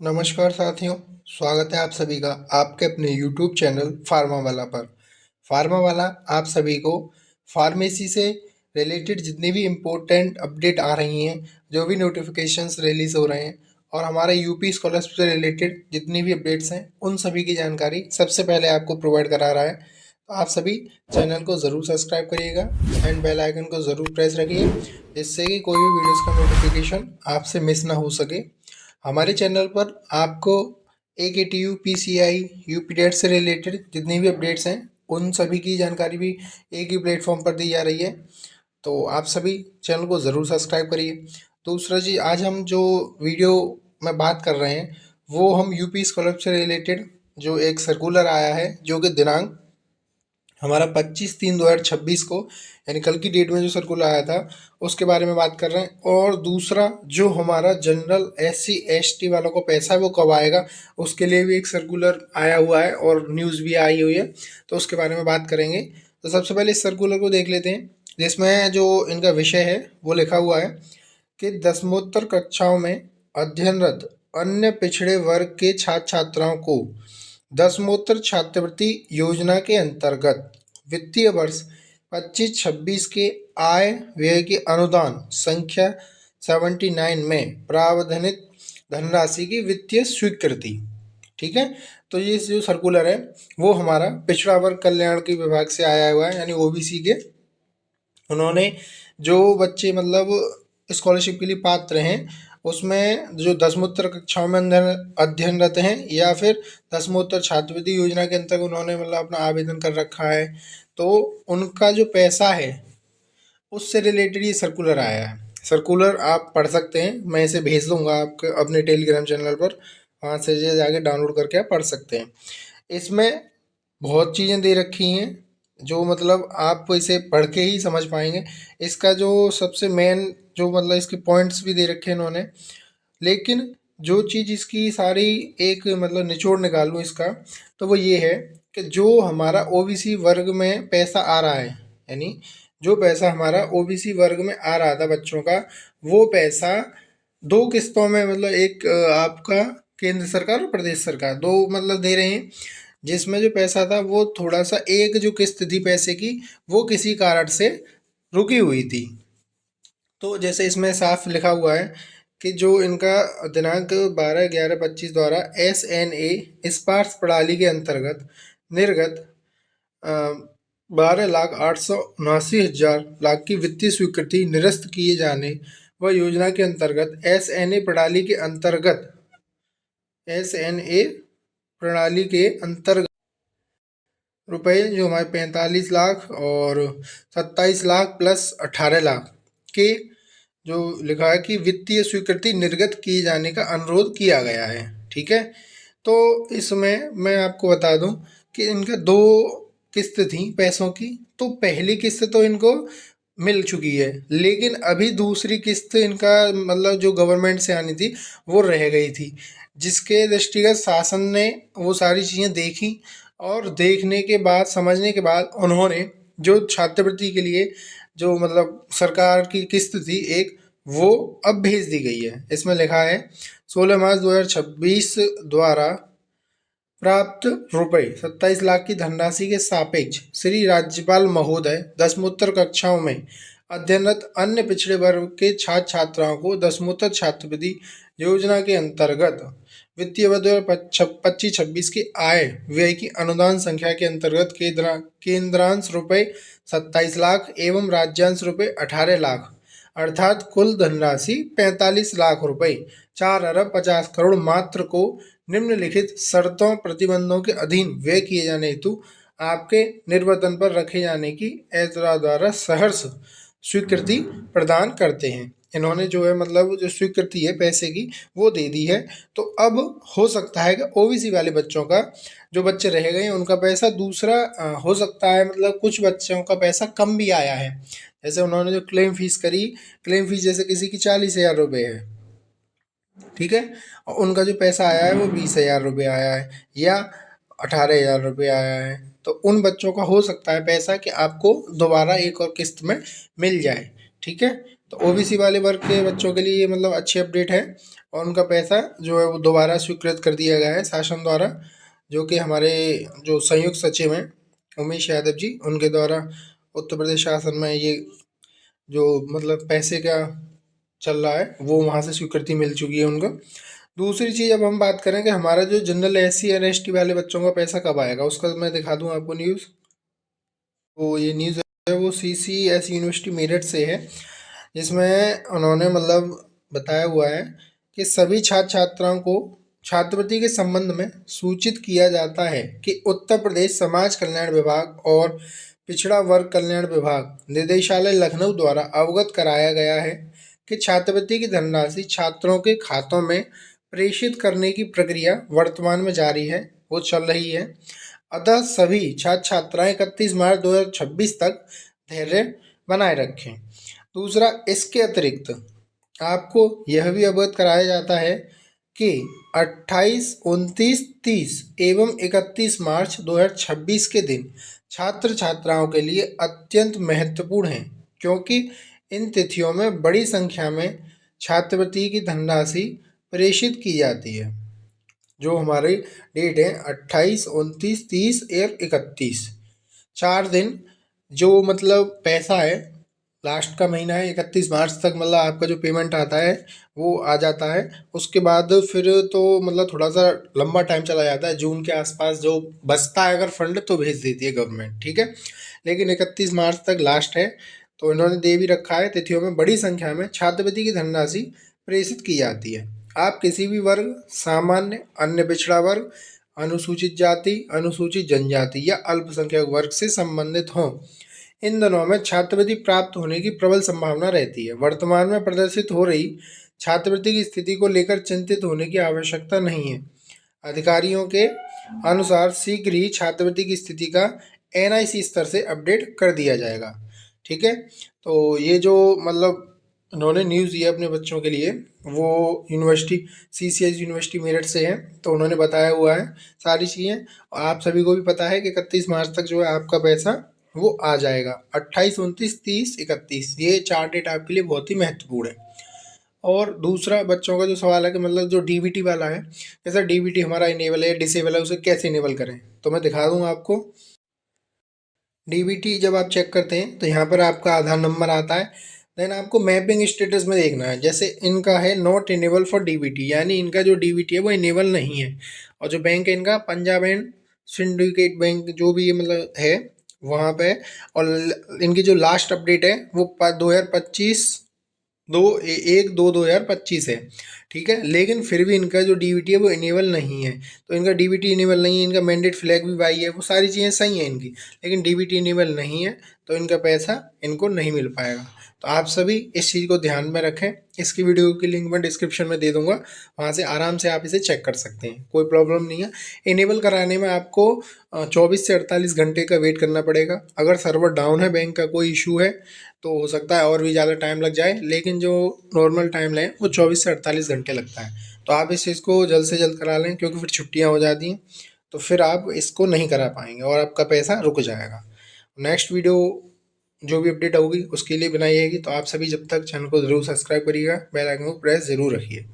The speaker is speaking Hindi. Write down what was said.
नमस्कार साथियों, स्वागत है आप सभी का आपके अपने YouTube चैनल फार्मा वाला पर। फार्मा वाला आप सभी को फार्मेसी से रिलेटेड जितनी भी इम्पोर्टेंट अपडेट आ रही हैं, जो भी नोटिफिकेशंस रिलीज हो रहे हैं और हमारे यूपी स्कॉलरशिप से रिलेटेड जितनी भी अपडेट्स हैं, उन सभी की जानकारी सबसे पहले आपको प्रोवाइड करा रहा है। तो आप सभी चैनल को ज़रूर सब्सक्राइब करिएगा एंड बेल आइकन को ज़रूर प्रेस रखिए, जिससे कि कोई भी वीडियोज़ का नोटिफिकेशन आपसे मिस ना हो सके। हमारे चैनल पर आपको AKTU, PCI, यूपीटेट से रिलेटेड जितनी भी अपडेट्स हैं, उन सभी की जानकारी भी एक ही प्लेटफॉर्म पर दी जा रही है। तो आप सभी चैनल को ज़रूर सब्सक्राइब करिए। दूसरा जी, आज हम जो वीडियो में बात कर रहे हैं, वो हम यूपी स्कॉलरशिप से रिलेटेड जो एक सर्कुलर आया है, जो कि दिनांक हमारा 25/3/2026 को, यानी कल की डेट में जो सर्कुलर आया था, उसके बारे में बात कर रहे हैं। और दूसरा, जो हमारा जनरल SC ST वालों को पैसा है वो कब आएगा, उसके लिए भी एक सर्कुलर आया हुआ है और न्यूज़ भी आई हुई है, तो उसके बारे में बात करेंगे। तो सबसे पहले इस सर्कुलर को देख लेते हैं, जिसमें जो इनका विषय है वो लिखा हुआ है कि दसमोत्तर कक्षाओं में अध्ययनरत अन्य पिछड़े वर्ग के छात्र छात्राओं को दसमोत्तर छात्रवृत्ति योजना के अंतर्गत वित्तीय वर्ष 25-26 के आय व्यय के अनुदान संख्या 79 में प्रावधानित धनराशि की वित्तीय स्वीकृति। ठीक है, तो ये जो सर्कुलर है वो हमारा पिछड़ा वर्ग कल्याण के विभाग से आया हुआ है, यानी OBC के। उन्होंने जो बच्चे मतलब स्कॉलरशिप के लिए पात्र हैं, उसमें जो दसमोत्तर कक्षाओं में अध्ययनरत हैं या फिर दसमोत्तर छात्रवृत्ति योजना के अंतर्गत उन्होंने मतलब अपना आवेदन कर रखा है, तो उनका जो पैसा है उससे रिलेटेड ये सर्कुलर आया है। सर्कुलर आप पढ़ सकते हैं, मैं इसे भेज दूंगा आपके अपने टेलीग्राम चैनल पर, वहाँ से जाके डाउनलोड करके आप पढ़ सकते हैं। इसमें बहुत चीज़ें दे रखी हैं जो मतलब आप इसे पढ़ के ही समझ पाएंगे। इसका जो सबसे मेन जो मतलब इसके पॉइंट्स भी दे रखे हैं इन्होंने, लेकिन जो चीज़ इसकी सारी एक मतलब निचोड़ निकालूँ इसका, तो वो ये है कि जो हमारा OBC वर्ग में पैसा आ रहा है, यानी जो पैसा हमारा OBC वर्ग में आ रहा था बच्चों का, वो पैसा दो किस्तों में मतलब एक आपका केंद्र सरकार और प्रदेश सरकार दो मतलब दे रहे हैं, जिसमें जो पैसा था वो थोड़ा सा एक जो किस्त थी पैसे की, वो किसी कारण से रुकी हुई थी। तो जैसे इसमें साफ लिखा हुआ है कि जो इनका दिनांक 12/11/25 द्वारा SNA स्पार्स प्रणाली के अंतर्गत निर्गत 12,879,000 की वित्तीय स्वीकृति निरस्त किए जाने व योजना के अंतर्गत SNA प्रणाली के अंतर्गत रुपए जो हमारे 45 लाख और 27 लाख प्लस 18 लाख के जो लिखा है कि वित्तीय स्वीकृति निर्गत किए जाने का अनुरोध किया गया है। ठीक है, तो इसमें मैं आपको बता दूं कि इनका दो किस्त थी पैसों की। तो पहली किस्त तो इनको मिल चुकी है, लेकिन अभी दूसरी किस्त इनका मतलब जो गवर्नमेंट से आनी थी वो रह गई थी, जिसके दृष्टिगत शासन ने वो सारी चीज़ें देखी और देखने के बाद समझने के बाद उन्होंने जो छात्रवृत्ति के लिए जो मतलब सरकार की किस्त थी एक, वो अब भेज दी गई है। इसमें लिखा है 16 मार्च 2026 द्वारा प्राप्त रुपए 27 लाख की धनराशि के सापेक्ष श्री राज्यपाल महोदय दसमोत्तर कक्षाओं में अध्ययनरत अन्य पिछड़े वर्ग के छात्र छात्राओं को दसमोत्तर छात्रवृत्ति योजना के अंतर्गत वित्तीय वर्ष 25-26 की आय व्यय की अनुदान संख्या के अंतर्गत केंद्रांश रुपए 27 लाख एवं राज्यांश रुपए 18 लाख, अर्थात कुल धनराशि 45 लाख रुपए 4 अरब 50 करोड़ मात्र को निम्नलिखित शर्तों प्रतिबंधों के अधीन व्यय किए जाने हेतु आपके निर्वर्तन पर रखे जाने की एतरा द्वारा सहर्ष स्वीकृति प्रदान करते हैं। इन्होंने जो है मतलब जो स्वीकृति है पैसे की वो दे दी है। तो अब हो सकता है कि OBC वाले बच्चों का, जो बच्चे रह गए हैं उनका पैसा दूसरा हो सकता है, मतलब कुछ बच्चों का पैसा कम भी आया है। जैसे उन्होंने जो क्लेम फीस करी, क्लेम फीस जैसे किसी की 40,000 रुपये है, ठीक है, और उनका जो पैसा आया है वो 20,000 रुपये आया है या 18,000 रुपये आया है, तो उन बच्चों का हो सकता है पैसा कि आपको दोबारा एक और किस्त में मिल जाए। ठीक है, तो OBC वाले वर्ग के बच्चों के लिए ये मतलब अच्छी अपडेट है। और उनका पैसा जो है वो दोबारा स्वीकृत कर दिया गया है शासन द्वारा, जो कि हमारे जो संयुक्त सचिव हैं उमेश यादव जी, उनके द्वारा उत्तर प्रदेश शासन में ये जो मतलब पैसे का चल रहा है वो वहाँ से स्वीकृति मिल चुकी है उनको। दूसरी चीज़, अब हम बात करें कि हमारा जो जनरल SC और ST वाले बच्चों का पैसा कब आएगा, उसका मैं दिखा दूँ आपको न्यूज़। तो ये न्यूज़ है वो CCS यूनिवर्सिटी मेरठ से है, जिसमें उन्होंने मतलब बताया हुआ है कि सभी छात्र छात्राओं को छात्रवृत्ति के संबंध में सूचित किया जाता है कि उत्तर प्रदेश समाज कल्याण विभाग और पिछड़ा वर्ग कल्याण विभाग निदेशालय लखनऊ द्वारा अवगत कराया गया है कि छात्रवृत्ति की धनराशि छात्रों के खातों में प्रेषित करने की प्रक्रिया वर्तमान में जारी है, वो चल रही है। अतः सभी छात्र छात्राएं 31 मार्च 2026 तक धैर्य बनाए रखें। दूसरा, इसके अतिरिक्त आपको यह भी अवगत कराया जाता है कि 28, 29, 30 एवं 31 मार्च 2026 के दिन छात्र छात्राओं के लिए अत्यंत महत्वपूर्ण हैं, क्योंकि इन तिथियों में बड़ी संख्या में छात्रवृत्ति की धनराशि प्रेषित की जाती है। जो हमारी डेट है 28, 29, 30 और 31, 4 दिन जो मतलब पैसा है लास्ट का महीना है 31 मार्च तक, मतलब आपका जो पेमेंट आता है वो आ जाता है। उसके बाद फिर तो मतलब थोड़ा सा लंबा टाइम चला जाता है, जून के आसपास जो बचता है अगर फंड तो भेज देती है गवर्नमेंट, ठीक है। लेकिन 31 मार्च तक लास्ट है, तो इन्होंने दे भी रखा है। तिथियों में बड़ी संख्या में छात्रवृत्ति की धनराशि प्रेषित की जाती है। आप किसी भी वर्ग, सामान्य, अन्य पिछड़ा वर्ग, अनुसूचित जाति, अनुसूचित जनजाति या अल्पसंख्यक वर्ग से संबंधित हों, इन दिनों में छात्रवृत्ति प्राप्त होने की प्रबल संभावना रहती है। वर्तमान में प्रदर्शित हो रही छात्रवृत्ति की स्थिति को लेकर चिंतित होने की आवश्यकता नहीं है। अधिकारियों के अनुसार शीघ्र ही छात्रवृत्ति की स्थिति का NIC स्तर से अपडेट कर दिया जाएगा, ठीक है। तो ये जो मतलब उन्होंने न्यूज़ दिया अपने बच्चों के लिए, वो यूनिवर्सिटी CCS यूनिवर्सिटी मेरठ से है, तो उन्होंने बताया हुआ है सारी चीज़ें। आप सभी को भी पता है कि 31 मार्च तक जो है आपका पैसा वो आ जाएगा। 28, 29, 30, 31 ये 4 डेट आपके लिए बहुत ही महत्वपूर्ण है। और दूसरा बच्चों का जो सवाल है कि मतलब जो DBT वाला है, जैसा DBT हमारा इनेबल है, डिसेबल है, उसे कैसे इनेबल करें, तो मैं दिखा दूंगा आपको। DBT जब आप चेक करते हैं तो यहाँ पर आपका आधार नंबर आता है। देन आपको मैपिंग स्टेटस में देखना है, जैसे इनका है नॉट इनेबल फॉर DBT, यानी इनका जो DBT है वो इनेबल नहीं है। और जो बैंक है इनका पंजाब एंड सिंडिकेट बैंक जो भी ये मतलब है वहाँ पे। और इनकी जो लास्ट अपडेट है वो 2025 1/2/2025 है, ठीक है। लेकिन फिर भी इनका जो DBT है वो इनेबल नहीं है। तो इनका DBT इनेबल नहीं है, इनका मैंडेट फ्लैग भी वाई है, वो सारी चीज़ें सही हैं इनकी, लेकिन DBT इनेबल नहीं है, तो इनका पैसा इनको नहीं मिल पाएगा। तो आप सभी इस चीज़ को ध्यान में रखें। इसकी वीडियो की लिंक मैं डिस्क्रिप्शन में दे दूंगा, वहाँ से आराम से आप इसे चेक कर सकते हैं, कोई प्रॉब्लम नहीं है। इनेबल कराने में आपको 24 से 48 घंटे का वेट करना पड़ेगा। अगर सर्वर डाउन है, बैंक का कोई इशू है, तो हो सकता है और भी ज़्यादा टाइम लग जाए, लेकिन जो नॉर्मल टाइम है वो 24 से 48 घंटे लगता है। तो आप इस चीज़ को जल्द से जल्द करा लें, क्योंकि फिर छुट्टियाँ हो जाती हैं, तो फिर आप इसको नहीं करा पाएंगे और आपका पैसा रुक जाएगा। नेक्स्ट वीडियो जो भी अपडेट होगी उसके लिए बनाई जाएगी। तो आप सभी जब तक चैनल को ज़रूर सब्सक्राइब करिएगा, बेल आइकन को प्रेस ज़रूर रखिए।